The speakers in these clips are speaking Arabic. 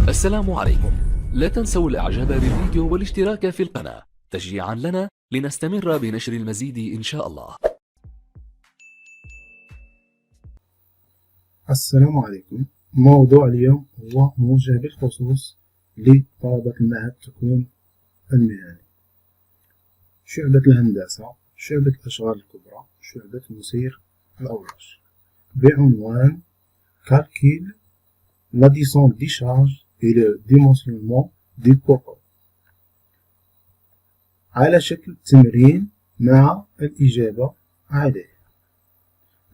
السلام عليكم. لا تنسوا الاعجاب بالفيديو والاشتراك في القناة تشجيعا لنا لنستمر بنشر المزيد إن شاء الله. السلام عليكم. موضوع اليوم هو موجه بالخصوص لطلبة المعهد التكوين المهني، شعبة الهندسة، شعبة الأشغال الكبرى، شعبة مسير الأوراش، بعنوان Calcul la descente des charges et le dimensionnement des poteaux، على شكل تمرين مع الإجابة عليه.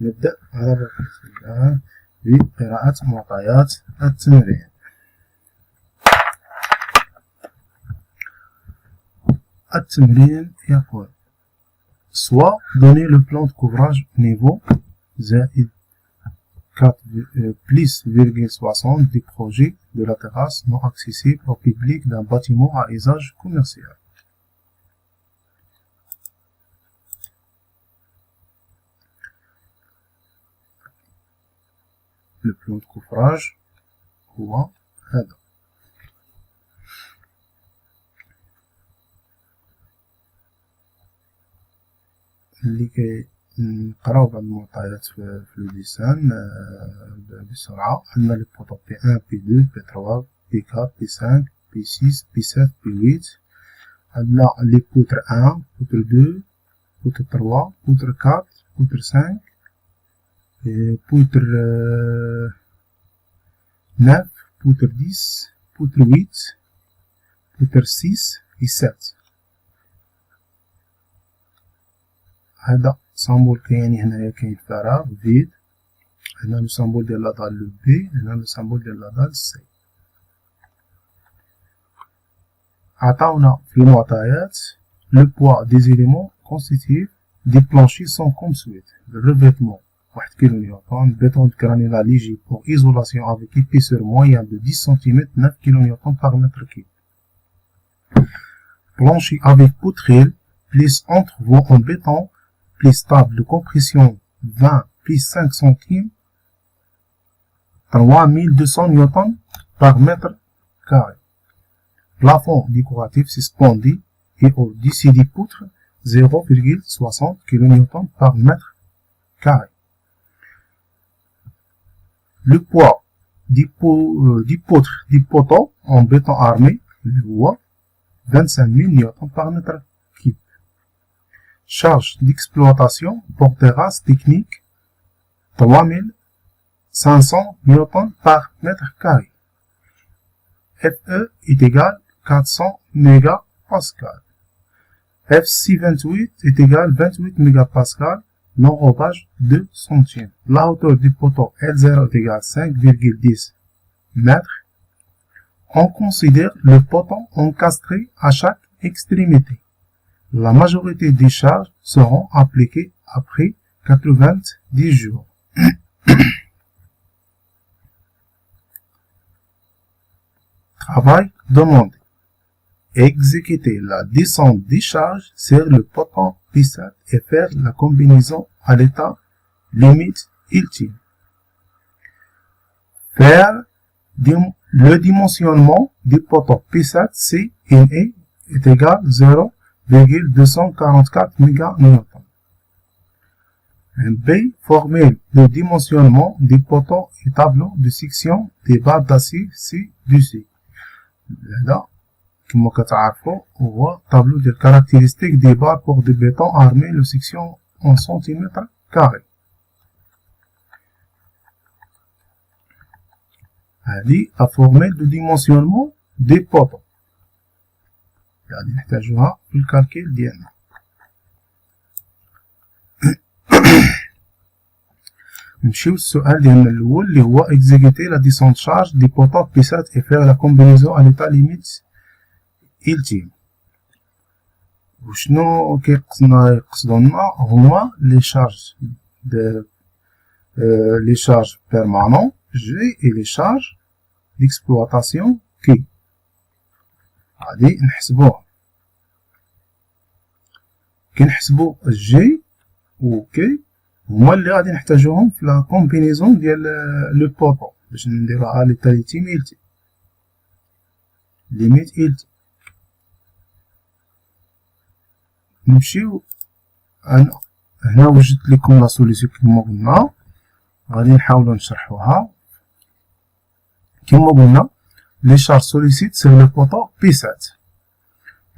نبدأ على بركة الله بقراءة معطيات التمرين. التمرين يقول: soit donner le plan de couvrage niveau زائد 4 plus 0,60 du projet de la terrasse non accessible au public d'un bâtiment à usage commercial. Le plan de couvrage هو هذا. اللي كي نقراو بعض المعطيات في اللسان بسرعة. عندنا لي بوطو بي 1 بي 2 بي 3 بي 4 بي 5 بي 6 بي 7 بي 8. عندنا لي بوتر 1 بوتر 2 بوتر 3 بوتر 4 بوتر 5 بوتر 9 بوتر 10 بوتر 8 بوتر 6 و 7. هذا سامبول كاين هنايا، كاين فراغ فيد. هنا لو سامبول ديال لادال لو بي، هنا لو سامبول ديال لادال سي. عطاونا في المعطيات لو بوا دي زيليمون كونستيتيف دي بلانشي سون كوم سويت. الريفيتمون 1 كيلو نيوتن، béton de granulat léger pour isolation avec épaisseur moyenne de 10 cm 9 kN par mètre cube. Plancher avec poutrelle plus entrevaux en béton plus table de compression 20 plus 5 centimes 3200 N par mètre carré. Plafond décoratif suspendu et au-dessus des poutres 0,60 kN par mètre carré. Le poids du poteau en béton armé هو 25000 N par mètre cube. Charge d'exploitation pour terrasse technique 3500 N par mètre carré. FE est égal 400 mégapascal. FC28 est égal 28 mégapascal. L'enrobage 2 centimes. La hauteur du poteau L0 est égale 5,10 mètres. On considère le poteau encastré à chaque extrémité. La majorité des charges seront appliquées après 90 jours. Travail demandé. Exécuter la descente des charges sur le poteau P7 et faire la combinaison à l'état limite ultime. Faire le dimensionnement du poteau P7 CNE est égal 0,244 MN. B. Former le dimensionnement du poteau et tableau de section des barres d'acier ci-dessus. كما كتعرفوا هو طابلو ديال كاركتيرستيك دي بار بور دي بيتون ارمي لو سيكسيون اون سنتيمتر كاري. هادي لا فورميل دو ديمونسيونمون دي بوطو غادي نحتاجوها في الكالكيل ديالنا. نمشيو للسؤال ديالنا الاول اللي هو اكزيكوتي لا ديسونت شارج دي بوطو بيسات اي فيغ لا كومبينيزون ا ليتا ليميت ultime. وشنو كيقصدوا لنا هما لي شارج لي شارج بيرمانون جي اي لي شارج ديكسبلوطاسيون كي. غادي نحسبوها. كنحسبو جي و كي هما اللي غادي نحتاجوهم في لا كومبينيزون ديال لو بوطو باش نديروها لي تاليتي ميلتي. ليميت إلتي. نمشيو أنا هنا وجدت لكم لا سوليسيون كيما قلنا، غادي نحاولو نشرحوها. كيما قلنا لي شارج سوليسيت سور لو بوطو P7،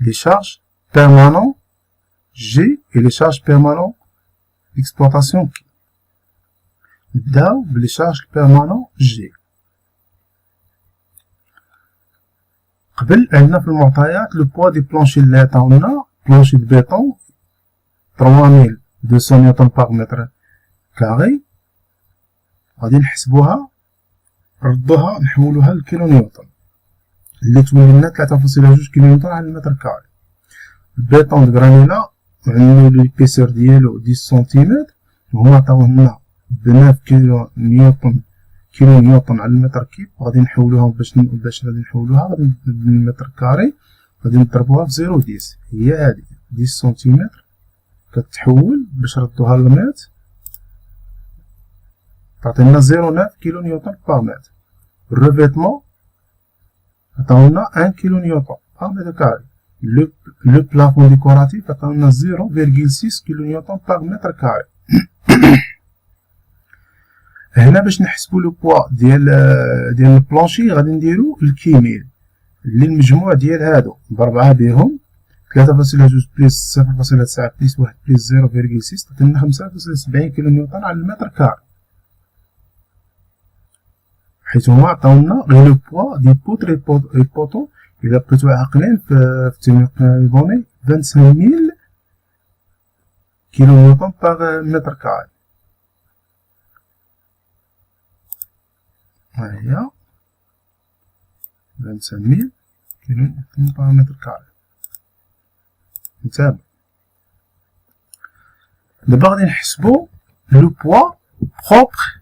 لي شارج بيرمانون G et les charges permanentes d'exploitation K. نبداو بلي شارج بيرمانون G. قبل عندنا في المعطيات لو بوا دي بلونشي اللي عطاونا بلونشي دو بيطون 3200 نيوتن باغ متر كاري، غادي نحسبوها نردوها نحولوها لكيلو نيوتن اللي تولي لنا 3.2 كيلو نيوتن على المتر كاري. البيطون د غرانيلا وعندنا ليبيسور ديالو 10 سنتيمتر، وهما عطاونا ب 9 كيلو نيوتن على المتر كيب. غادي نحولوها باش غادي نحولوها غادي بالمتر كاري، غادي نضربوها في 0.10. هي هادي 10 سنتيمتر كتحول باش ردوها للمتر تعطينا 0.9 كيلو نيوتن باغ متر. الريفيتمون عطاونا 1 كيلو نيوتن باغ متر كاري. لو بلافون ديكوراتيف عطاونا 0.6 كيلو نيوتن باغ متر كاري. هنا باش نحسبو لو بوا ديال البلونشي غادي نديرو الكيميل اللي المجموع ديال هادو ب4 بهم 3.2 بليس 0.9 بليس 1 بليس 0.6 تعطينا 5.70 كيلو نيوتن على المتر كاري، حيت هما عطاونا غير لو بوا دي بوتر اي بوطو. إلا بقيتو عاقلين في التمرين دوني 25000 كيلو نيوتن باغ متر كاري. ها هي 25000 كيلو نيوتن باغ متر كاري. نتابع دابا غادي نحسبو لو بوا بروبر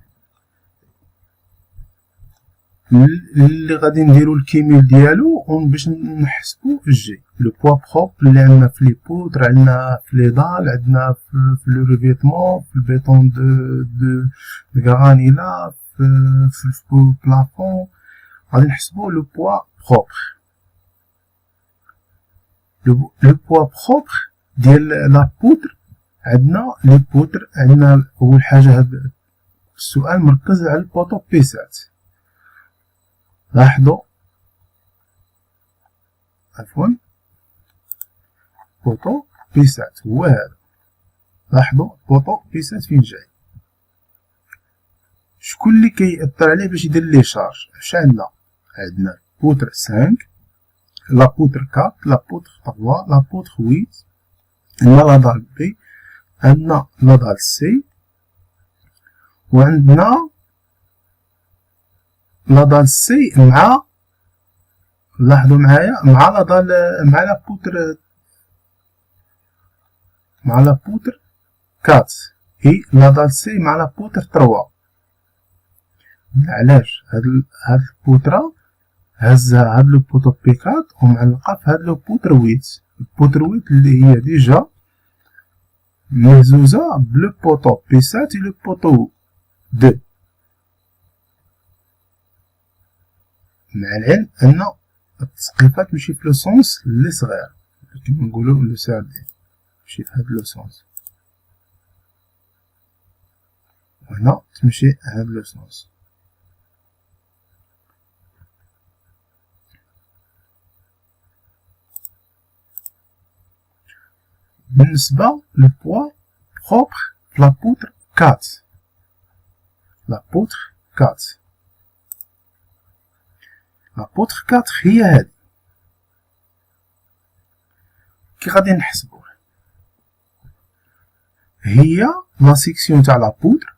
اللي غادي نديرو الكيميل ديالو باش نحسبو الجي. لو بوا بروبر اللي عندنا في لي بودر، عندنا في لي دال، عندنا في لو ريفيتمون، في البيطون دو غرانيلا، في البلافون. غادي نحسبو لو بوا بروبر. لو بوا بروبر ديال لا بودر، عندنا لي بودر، عندنا اول حاجه هاد السؤال مركز على البوطو P7. لاحظوا عفوا بوطو P7 هو هذا. لاحظوا بوطو P7 فين جاي، شكون اللي كيأثر عليه باش يدير لي شارج؟ اش عندنا؟ عندنا بوتر 5، لا بوتر 4، لا بوتر 3، لا بوتر 8، عندنا لا دال بي، عندنا لا دال سي، وعندنا لا دال سي مع، لاحظوا معايا، مع لا دال، مع لا بوتر، مع لا بوتر 4، هي لا دال سي مع لا بوتر 3. علاش؟ هاد البوترا هزها هاد لو بوتو بي 4 ومعلقه في هاد لو بوتر 8. البوتر 8 اللي هي ديجا مهزوزه بلو بوطو بي 7 و لو بوطو 2، مع العلم ان التسقيفات ماشي في لو سونس اللي صغير كيما نقولو لو ساردين، ماشي في هاد لو سونس، وهنا تمشي هاد لو سونس. بالنسبة للبوا بروبر في لابوتر 4، لابوتر 4 هي هادي. كي غادي نحسبوه؟ هي لا سيكسيون تاع لابوتر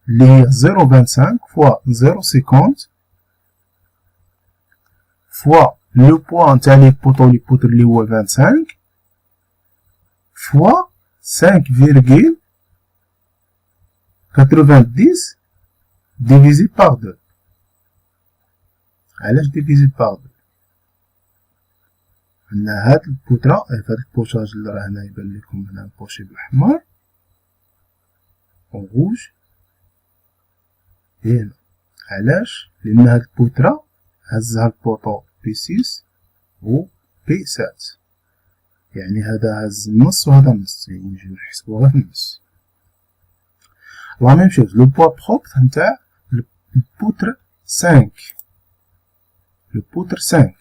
اللي هي 0.25 فوا 0.50 فوا لو بوا نتاع لي بوطو لي بوتر اللي هو 25 فوا 5,90 ديفيزي باغ 2. علاش ديفيزي باغ 2؟ عندنا هاد البوترة في هاد البوشاج اللي راه هنا يبان لكم هنا بوشي بالاحمر و روج هنا. علاش؟ لان هاد البوترة هزها البوطو بي 6 و بي 7، يعني هذا هز النص وهذا النص، يعني نجيو نحسبو غير في النص. لا ميم شوز لو بوا بروبر نتاع البوتر 5، لو بوتر 5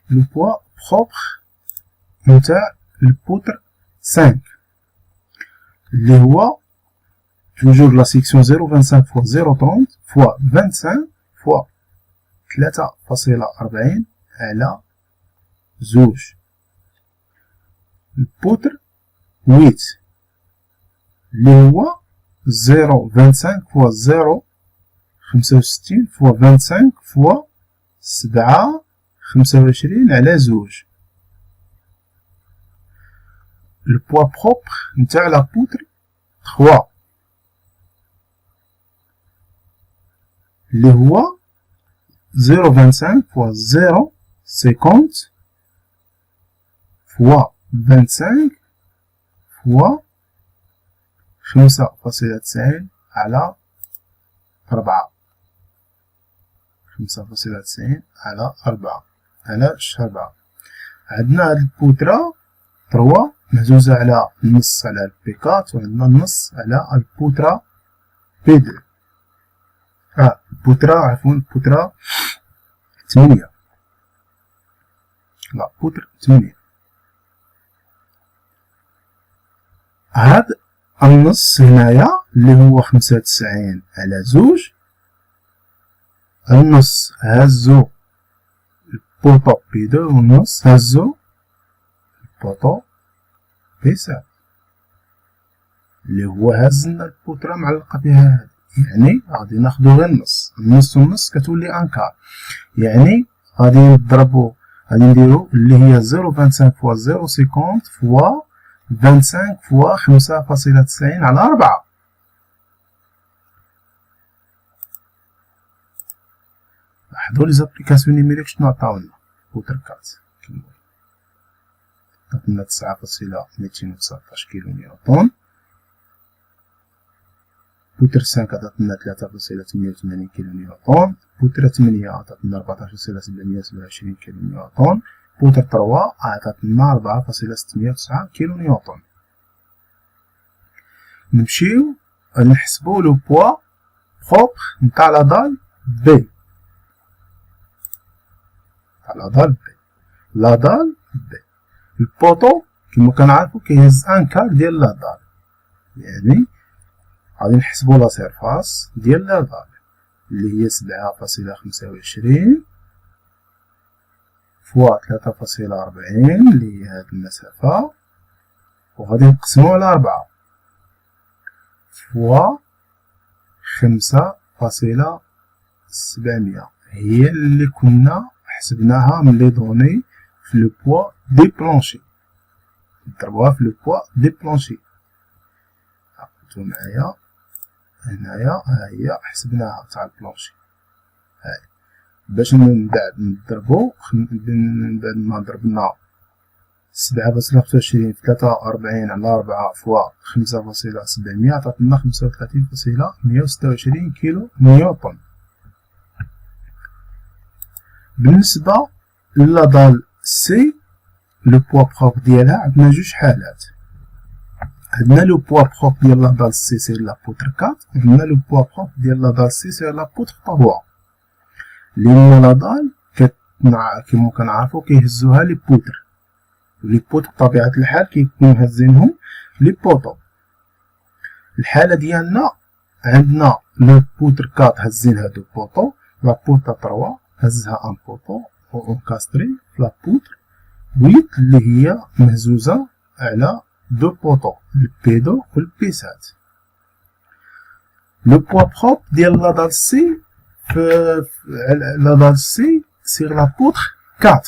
لو بوا بروبر نتاع البوتر 5 اللي هو توجور لا سيكسيون 0.25 فوا 0.30 فوا 25 فوا 3.40 على زوج. البوتر 8 اللي هو 0.25 فوا 0.65 فوا 25 فوا 7.25 على زوج. البوا بروبر نتاع لا بوتر 3 اللي هو 0.25 فوا 0.50 فوا 25 فوا 5.90 على 4، 5.90 على 4 على 4. عندنا هاد البوترة 3 مهزوزة على النص على البي 4 وعندنا النص على البوترة بي 2. البوترة عفوا البوترة 8، لا بوتر 8. هاد النص هنايا اللي هو 95 على زوج، النص هزو البوطو بي 2 والنص هزو البوطو بي 7 اللي هو هزلنا البوترة معلقة بها هادي، يعني غادي ناخدو غير النص، النص والنص كتولي انكار، يعني غادي نضربو غادي نديرو اللي هي 0.25 فوا 0.50 فوا 25 فوا 5.90 على 4. لاحظوا لي زابليكاسيون نيميريك شنو عطاولنا. بوتر 4 عطاتنا 9.219 كيلو نيوتن، بوتر 5 عطاتنا 3.88 كيلو نيوتن، بوتر 8 عطاتنا 14.727 كيلو نيوتن، بوتر 3 عطاتنا 4.609 كيلو نيوتن. نمشيو نحسبو لو بوا بروبر نتاع لا دال بي، لا دال بي البوطو كيما كنعرفو كيهز ان كار ديال لا دال، يعني غادي نحسبو لا سيرفاس ديال لا دال اللي هي 7.25 فوا 3.40 اللي هي هاد المسافة، وغادي نقسمو على 4 فوا 5.700 هي اللي كنا حسبناها من لي دوني في لو بوا دي بلونشي، نضربوها في لو بوا دي بلونشي. عقلتو معايا هنايا ها هي حسبناها تاع البلونشي، هاي باش من بعد نضربو من بعد ما ضربنا 7.25 في 43 على 4 فوا 5.700 عطاتنا 35.126 كيلو نيوتن. بالنسبة لا دال سي لو بوا بروب ديالها عندنا جوج حالات، عندنا لو بوا بروب ديال لا دال سي سير لا بوتر 4 وعندنا لو بوا بروب ديال لا دال سي سير لا بوتر 3 لأن لا دال كيما كنعرفو كيهزوها لي بوتر، لي بوتر بطبيعة الحال كيكونو هازينهم لي بوطو. الحالة ديالنا عندنا لو بوتر 4 هازين هادو بوطو، لا بوتر 3 هزها ان بوطو و انكاستري في لا بوتر 8 اللي هي مهزوزة على دو بوطو البي 2 و البي 7. لو بوا بروب ديال لا دال سي لا دال سي سيغ لا بوتر 4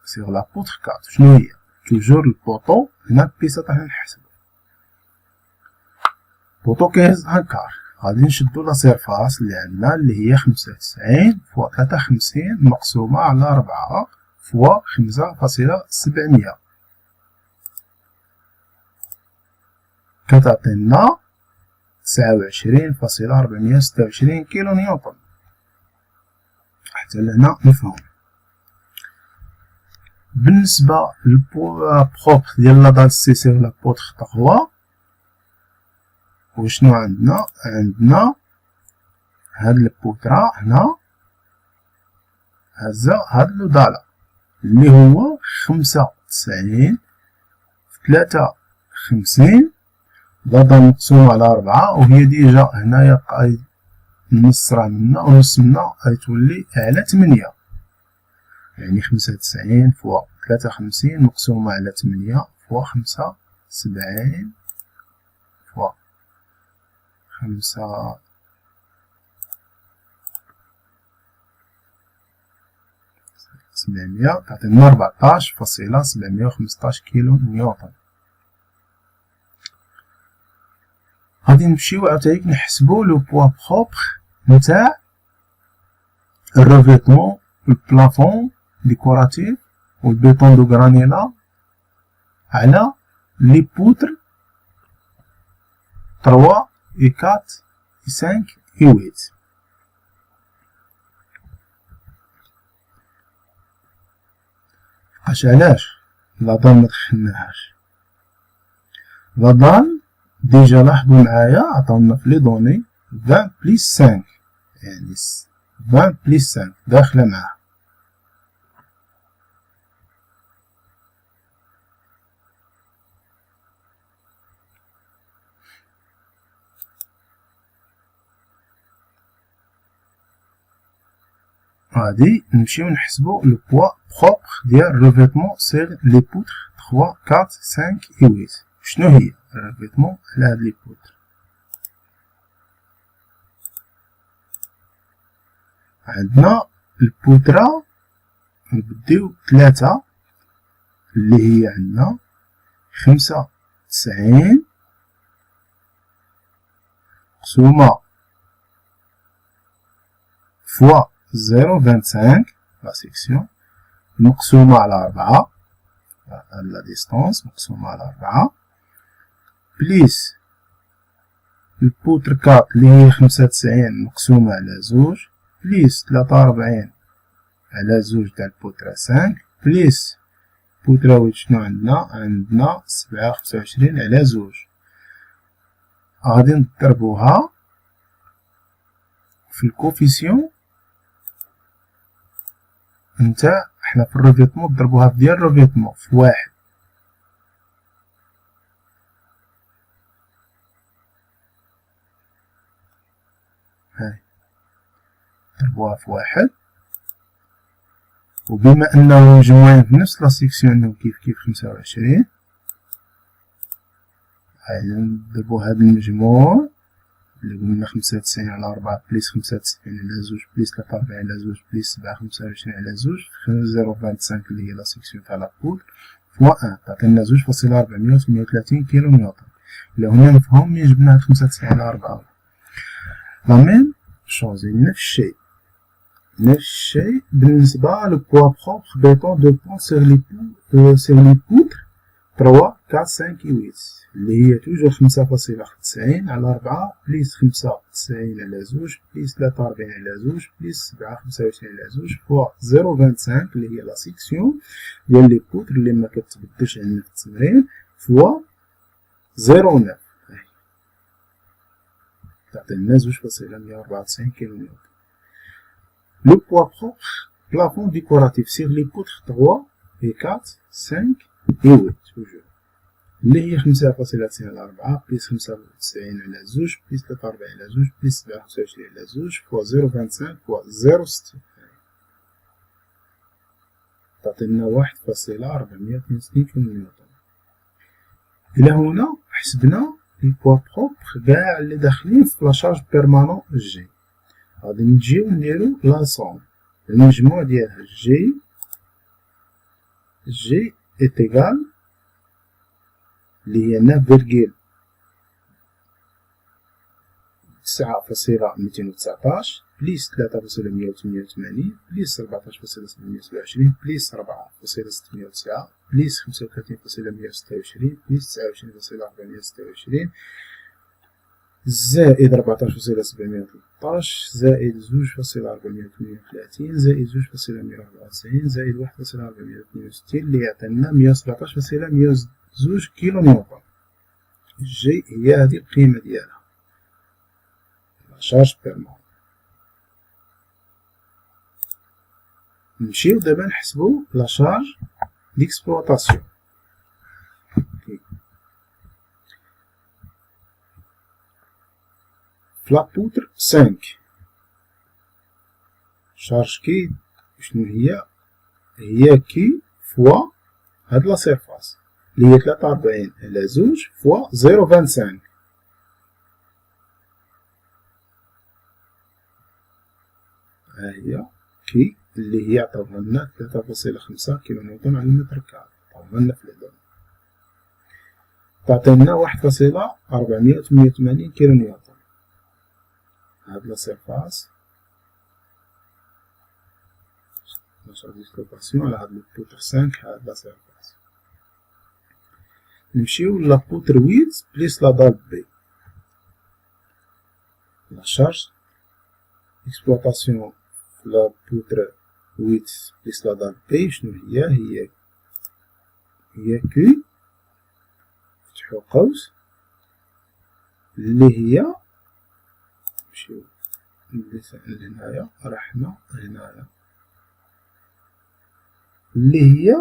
سيغ لا بوتر 4 شنو هي؟ توجور البوطو هنا بي 7 راح نحسبو بوطو 15 انكار. غادي نشدو لا سيرفاس اللي عندنا اللي هي 95 فوا 53 مقسومة على 4 فوا 5.700 كتعطينا 29.426 كيلو نيوتن. حتى لهنا مفهوم. بالنسبة للبوا بروبر ديال لا دال سي سي ولا بوتخ 3 وشنو عندنا؟ عندنا هاد البوترا هنا هزا هاد لو دالا اللي هو 95 في 53 ضربة مقسومة على 4 وهي ديجا هنايا النص راه منا ونص منا غتولي على 8 يعني 95 فوا 53 مقسومة على 8 فوا 75 فوا 700 تعطينا 14.715 كيلو نيوتن. غادي نمشيو عاوتاني نحسبو لو بوا بروبر نتاع الريفيتمون البلافون ديكوراتيف والبيطون دو غرانيلا على لي بوتر 3 et 4 et 5 et 8. علاش لا دال مدخلناهاش؟ لا دال ديجا لاحظوا معايا عطاونا في لي دوني 20 بليس 5 يعني 20 بليس 5 داخله معاه. غادي نمشيو نحسبو لو بوا بروبر ديال ريفيتمون سيغ لي بوتر 3 4 5 et 8. شنو هي الريفيتمون على هاد لي بوتر؟ عندنا البوترة نبديو 3 اللي هي عندنا 95 مقسومة فوا 0.25 لا سيكسيون مقسومة على 4 لا ديستانس مقسومة على 4 بليس البوتر 4 اللي هي 95 مقسومة على 2 بليس 43 على 2 تاع البوترة 5 بليس بوترة 8 شنو عندنا 7.25 على 2. غادي نضربوها في الكوفيسيون نتاع حنا في الريفيتمون نضربوها في ديال الريفيتمون في 1 هاي نضربوها في 1 وبما انه مجموعين في نفس لا سيكسيون كيف 25 هاي نضربو هاد المجموع اللي قلنا 95 على 4 بليس 95 على 2 بليس 43 على 2 بليس 7.25 على 2 0.25 اللي هي لا سيكسيون تاع لابول فوا 1 تعطينا 2.438 كيلو نيوتن. إلا هنا مفهوم جبنا هاد 95 على 4 لا ميم شوز نفس الشيء بالنسبة للبوا بروبر بيطون دو بون سيغ لي بوتر 3 4 5 et 8 اللي هي توجور 5.95 على 4 بليس 95 على 2 بليس 43 على 2 بليس 7.25 على 2 فوا 0.25 اللي هي لا سيكسيون ديال لي بوتر اللي ما كتبدلش عندنا في التمرين فوا 0.9 تعطينا 2.194 كيلو نيوتن. لو بوا بروبر بلافون ديكوراتيف سيغ لي بوتر 3 et 4 5 et 8 توجور اللي هي 5.90 على 4 بليس 95 على 2 بليس 43 على 2 بليس 7.25 على 2 فوا 0.25 فوا 0.6 تعطينا 1.462 كيلو نيوتن. إلى هنا حسبنا لي بوا بروبر كاع اللي داخلين في لاشارج بيرمانون جي. غادي نجيو نديرو لا صوم المجموع ديالها جي est égal اللي هي 9 9.219 بليس 3.188 بليس 14.727 بليس 4.609 بليس 35.126 بليس 29.426 زائد 14.713 زائد 2.438 زائد 2.194 زائد 1.462 اللي يعطينا 117.102 كيلو نيوتن. جي هي هذه القيمة ديالها لا شارج بير مول. نمشيو دابا نحسبو لا شارج ديكسبلوطاسيون. في لابوتر 5 شارج كي شنو هي كي فوا هاد لا سيرفاس اللي هي 43 على 2 فوا 0.25 ها هي كي اللي هي عطاوها لنا 3.5 كيلو نيوتن على المتر كاري عطاوها لنا في العدد تعطينا 1.488 كيلو نيوتن. هاد لا سيرفاس باش غادي ديسلوكاسيون على هاد البوتر 5 هاد لا سيرفاس. نمشيو لابوتر 8 بليس لا دال بي لا شارج اكسبلوطاسيون في لابوتر 8 بليس لا دال بي شنو هي كي فتحو قوس اللي هي نمشيو لهنايا رحنا هنايا اللي هي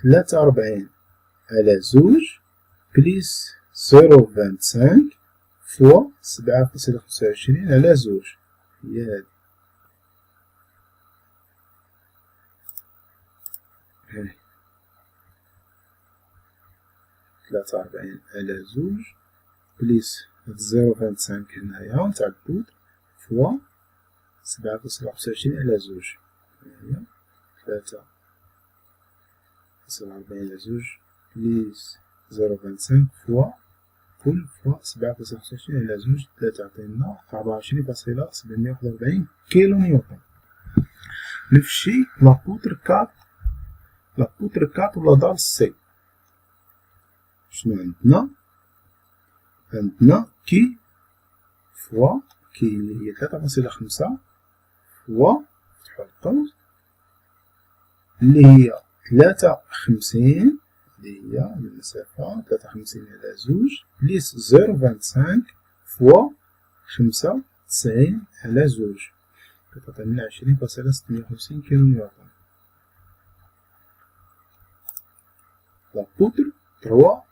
43 على 2 بليس 0.25 فوا 7.25 على 2 هي هادي 43 على 2 بليس 0.25 هنايا نتاع البود فوا 7.25 على 2 هي 3.40 على 2 بليس 0.25 فوا كل فوا 7.25 على 2 تعطينا 24.741 كيلو نيوتن. نفس الشيء لابوتر 4 ولا دال سي شنو عندنا كي فوا كي اللي هي 3.5 فوا فتحو القوس اللي هي 53 اللي هي المسافة 53 على 2 بليس 0.25 فوا 95 على 2 كتعطينا 20.650 كيلو نيوتن. لابوتر 3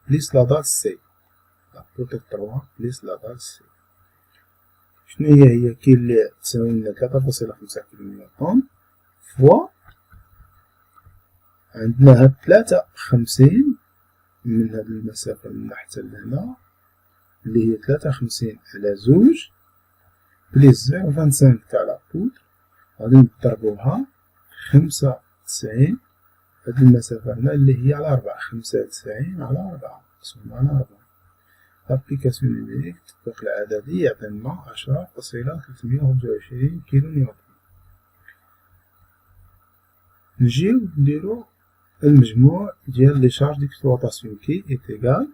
بليس لا دال سي لابوتر 3 بليس لا دال سي شنو هي كي اللي تساوي لنا 3.5 كيلو نيوتن فوا عندنا هاد 53 من هاد المسافة من حتى لهنا اللي هي 53 على 2 بليس 0.25 تاع لابوتر غادي نضربوها 95 هاد المسافة هنا اللي هي على 4 95 على 4 مقسومة على 4 لابليكاسيون نيميريك التطبيق العددي يعطينا 10.325 كيلو نيوتن. نجيو نديرو المجموع ديال لي شارج ديكسبلوطاسيون كي إيتيغال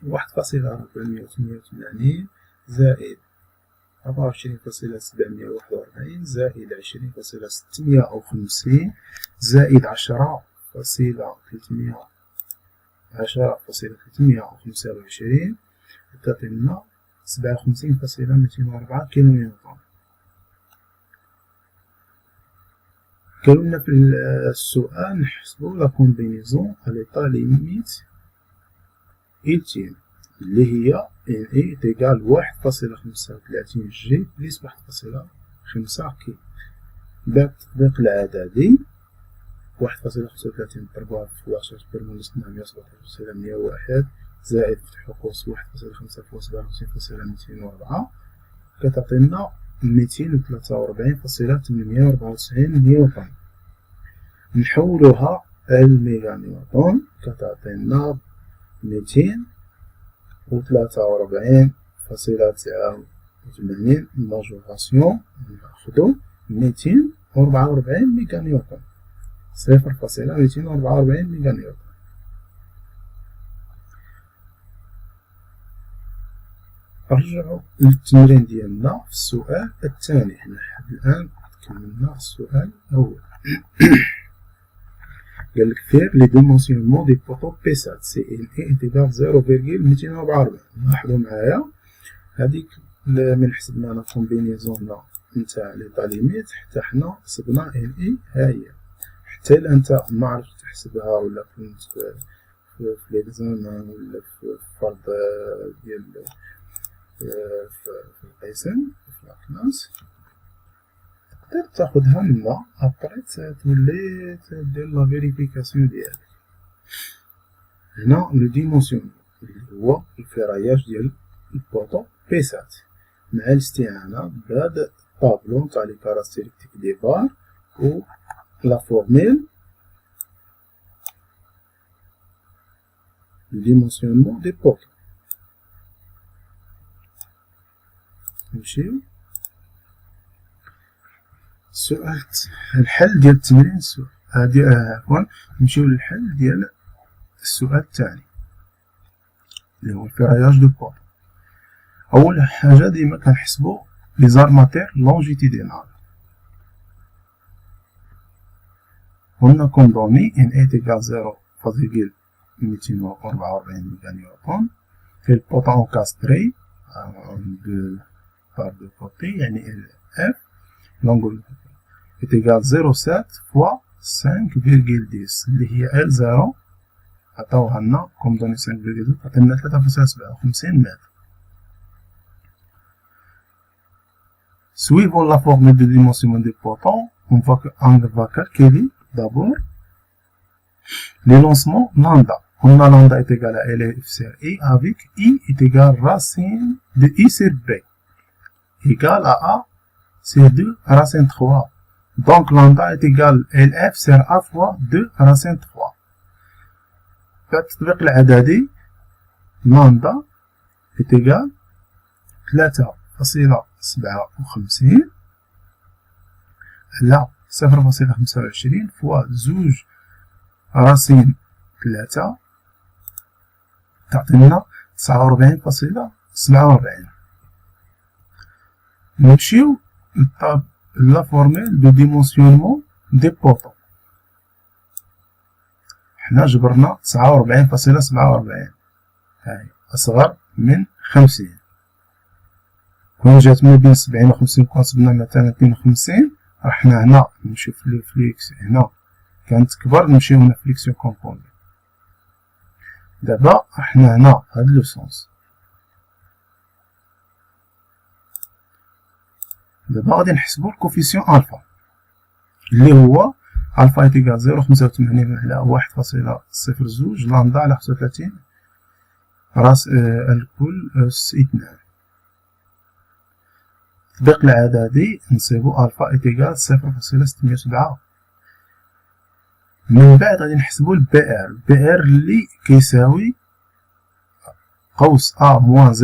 1.488 زائد 24.741 زائد 20.650 زائد 10.325 تعطينا 57.204 كيلو نيوتن. قالولنا في السؤال نحسبو لا كومبينيزون à l'état limite ultime اللي هي ان اي تيغال 1.35 جي بليس 1.5 كي. بالتطبيق العددي 1.35 نضربوها في 11 برمول 117.101 زائد فتح قوس 1.5 فوا 57.204 كتعطينا 243.894 نيوتن. نحولوها الميغا نيوتن كتعطينا 243.89 ماجوراسيون ناخدو 244 ميجا نيوتن 0.244 ميجا نيوتن. نرجعو للتمرين ديالنا في السؤال الثاني. حنا لحد الآن كملنا السؤال الأول. قالك فير لي ديمونسيونمون دي بوطو بي سات سي ان اي انتيغال 0.244. لاحظو معايا هاديك من حسبنا لا كومبينيزون نتاع لي طاليميت حتى حنا حسبنا ان اي ها هي. حتى الا انت ما عرفتش تحسبها ولا كنت في ليكزامان ولا في فرض ديال في القسم في لاكلاس تقدر تاخدها منا ابري تولي دير لا فيريفيكاسيون ديالك. هنا لو ديمونسيون اللي هو الفراياج ديال البوطو بي سات مع الاستعانة بهاد الطابلو نتاع لي كاركتيرستيك دي بار و لا فورميل دو ديمونسيونمون دي بوطو. نمشيو السؤال الحل ديال التمرين عفوا نمشيو للحل ديال السؤال الثاني اللي هو الفراياج دو بوطو. أول حاجة ديما كنحسبو لي زارماتير لونجيتيدينال. قلنا كون دوني ان اي تيكال 0.244 ميجا نيوتن في البوطو انكاستري دو بار دو كوتي يعني ال اف لونغول تيكال 0.7 فوا 5.10 اللي هي ال 0 عطاوها لنا كوم دوني 5.10 عطينا 3.57 متر. Suivant la formule de dimensionnement des potons, on va calculer d'abord les lancements lambda. On a lambda est égal à LF sur I avec I est égal à racine de I sur B égal à A sur 2 racine 3. Donc lambda est égal à LF sur A fois 2 racine 3. فالتطبيق العددي lambda est égal 3.57 على 0.25 فوا 2 راسين 3 تعطينا 49.47. نمشيو لا فورميل دو ديمونسيونمون دي بوطو. حنا جبرنا 49.47 هاي أصغر من 50. كون جات ما بين 70 و 50 كون حسبنا مثلا 52 رحنا هنا نشوف لي فليكس هنا كانت كبر نمشيو هنا فليكسيون كومبوندي. دابا رحنا هنا هاد لو سونس. دابا غادي نحسبو الكوفيسيون الفا اللي هو الفا ايتيكال 0.85 على 1.02 لامدا على 35 راس الكل أس 2. التطبيق العددي نصيبو الفا ايتيكال 0.607. من بعد غادي نحسبو البي ار اللي كيساوي قوس ا موان 0.02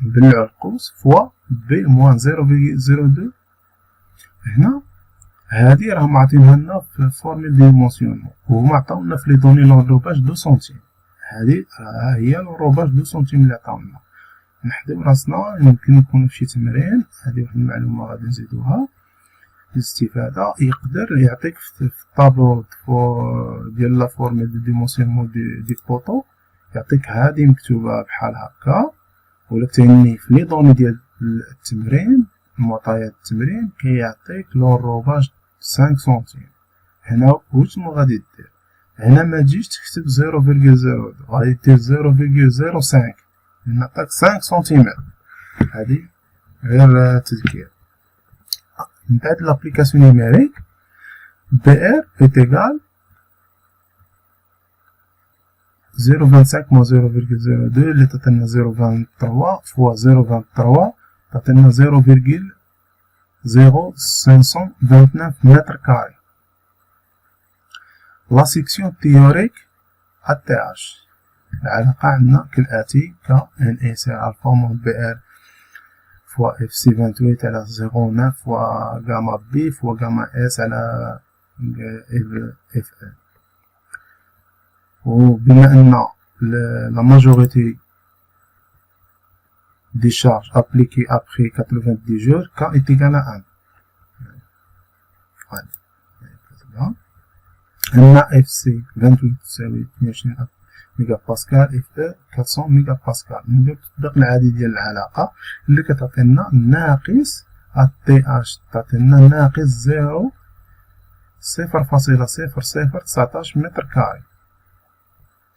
نبلعو القوس فوا بي موان 0.02. هنا هادي راهم عاطينها لنا في فورميل ديمونسيونمون وهما عطاونا في لي دوني لونروباج 2 سنتيم. هادي ها هي لونروباج 2 سنتيم اللي عطاونا. نحدو راسنا يمكن يكون في شي تمرين. هادي واحد المعلومة غادي نزيدوها للاستفادة. يقدر يعطيك في الطابلو ديال لا فورميل دو ديمونسيونمون دي بوطو يعطيك هادي مكتوبة بحال هكا، ولا تاني في لي دوني ديال التمرين معطيات التمرين كيعطيك لونروباج 5 سنتيم. هنا وشنو غادي دير؟ هنا ما تجيش تكتب 0.02 غادي دير 0.05 نعطيك 5 سنتيمتر. هادي غير تذكير. من بعد لابليكاسيون نيميريك بي ار est égal 0.25 moins 0.02 اللي تعطينا 0.23 فوا 0.23 تعطينا 0.0529 متر كاري. لا سيكسيون تيوريك ATH. العلاقة عندنا كالآتي: ك ان اي سي الفا مود بي ار فوا اف سي 28 على 0.9 فوا غاما بي فوا غاما اس على اف ال. وبما ان لا ماجوريتي دي شارج ابليكي ابخي 90 جور ك est égal à 1. عندنا اف سي 28 تساوي 22 ميجا باسكال، اف او 400 ميجا باسكال. ندير التطبيق العادي ديال العلاقة اللي كتعطينا ناقص تي اش، تعطينا ناقص 0.0019 متر كاري.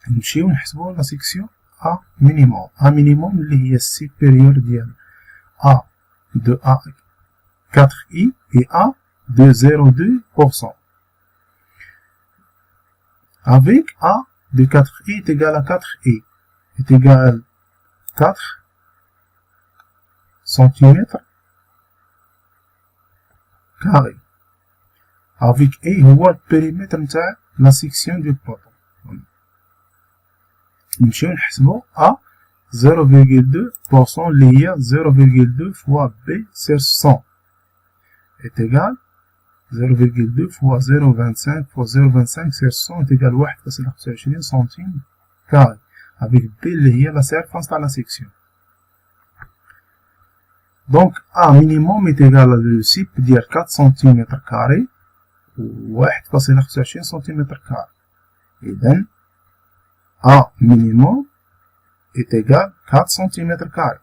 نمشيو نحسبو لا سيكسيون ا مينيموم. ا مينيموم اللي هي السيبيريور ديال ا دو ا 4 اي اي ا دو 0.2%. avec A de 4i est égal à 4i est égal à 4 cm carré. Avec A هو البريمتر نتاع لا سيكسيون ديال البوطو. نمشيو نحسبو A 0.2% اللي هي 0.2 فوا B sur 100 est égal 0.2 fois 0.25 fois 0.25 sur 100 est égal à 1,25 centimes carré. Avec B اللي هي la surface تاع la section. Donc A minimum est égal à le SIP ديال 4 cm carré و 1,25 cm carré. إذن A minimum est égal à 4 cm carré.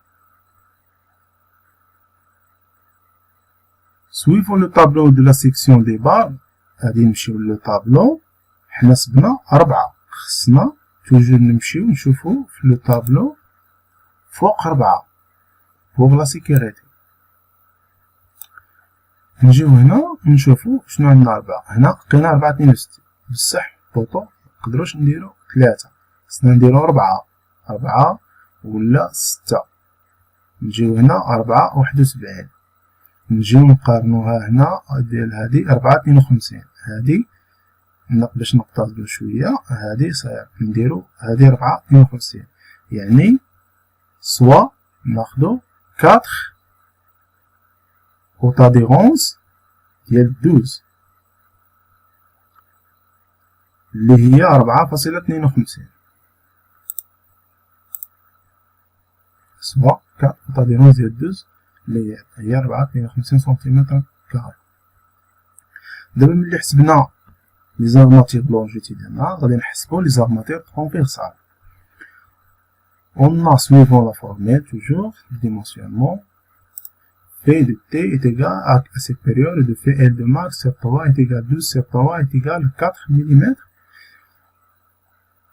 Suivons le tableau de la section des barres. غادي نمشيو للطابلو. حنا سبنا 4، خصنا توجور نمشيو نشوفو في لو طابلو فوق 4 فوق لا سيكوريتي. نجيو هنا نشوفو شنو عندنا 4. هنا لقينا 4.62 بصح بوطو مقدروش نديرو 3، خصنا نديرو 4 ولا 6. نجيو هنا 4.71. نجيو نقارنوها هنا ديال هادي 4.52. هادي باش نقتربو شوية، هادي صغير نديرو هادي 4.52. يعني سوا ناخدو 4 أوطا دي 11 ديال 12 اللي هي 4.52 سوا 4 أوطا دي 11 ديال 12 اللي هي 4.52 سنتيمتر كاري. دابا ملي حسبنا لي زارماتير لونجيتيدينال غادي نحسبو لي زارماتير ترونفيرسال. On a suivant la formule toujours le dimensionnement P de T est égal à supérieur de L de max sur 3 est égal à 12 sur 3 est égal à 4 mm.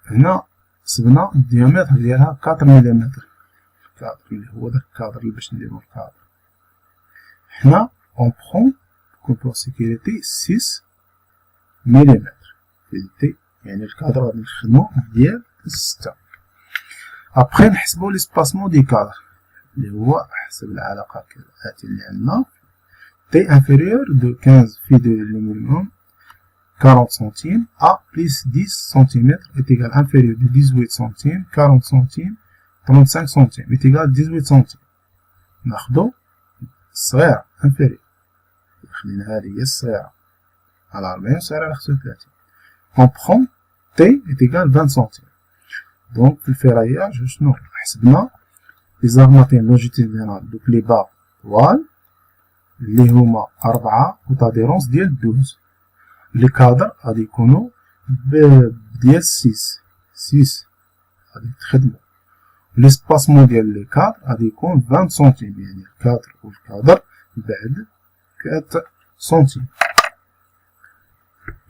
هنا حسبنا الديامتر ديالها 4 ملم. الكادر اللي هو داك الكادر اللي باش نديرو الكادر. حنا on prend comme pour sécurité 6 ملم في T، يعني الكادر غادي نخدمو ديال 6. ابخي نحسبو ليسباسمون دي كادر اللي هو حسب العلاقة كالآتي اللي عندنا T inférieur de 15 في de minimum 40 centimes A plus 10 cm est égal inférieur de 18 centimes 40 centimes 35 centimes est égal 18 centimes. ناخدو الصغيرة inférieur، خلينا هذه هي الصغيرة على 40 والصغيرة على 35. on prend T est égal 20 centimes. دونك في الفراياج شنو حسبنا لي زارماتين لونجيتيدينال دوك لي با طوال اللي هما 4 وطاديرونس ديال 12. لي كادر غادي يكونو ديال 6 غادي تخدمو. ليسباسمون ديال لي كادر غادي يكون 20 سنتيم، يعني الكادر والكادر بعد 4 سنتيم.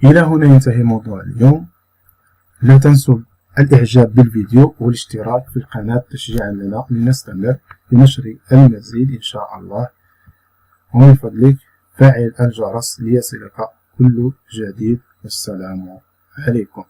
إلى هنا ينتهي موضوع اليوم. لا تنسوا الإعجاب بالفيديو والاشتراك في القناة تشجيعا لنا لنستمر بنشر المزيد إن شاء الله. ومن فضلك فعل الجرس ليصلك كل جديد. والسلام عليكم.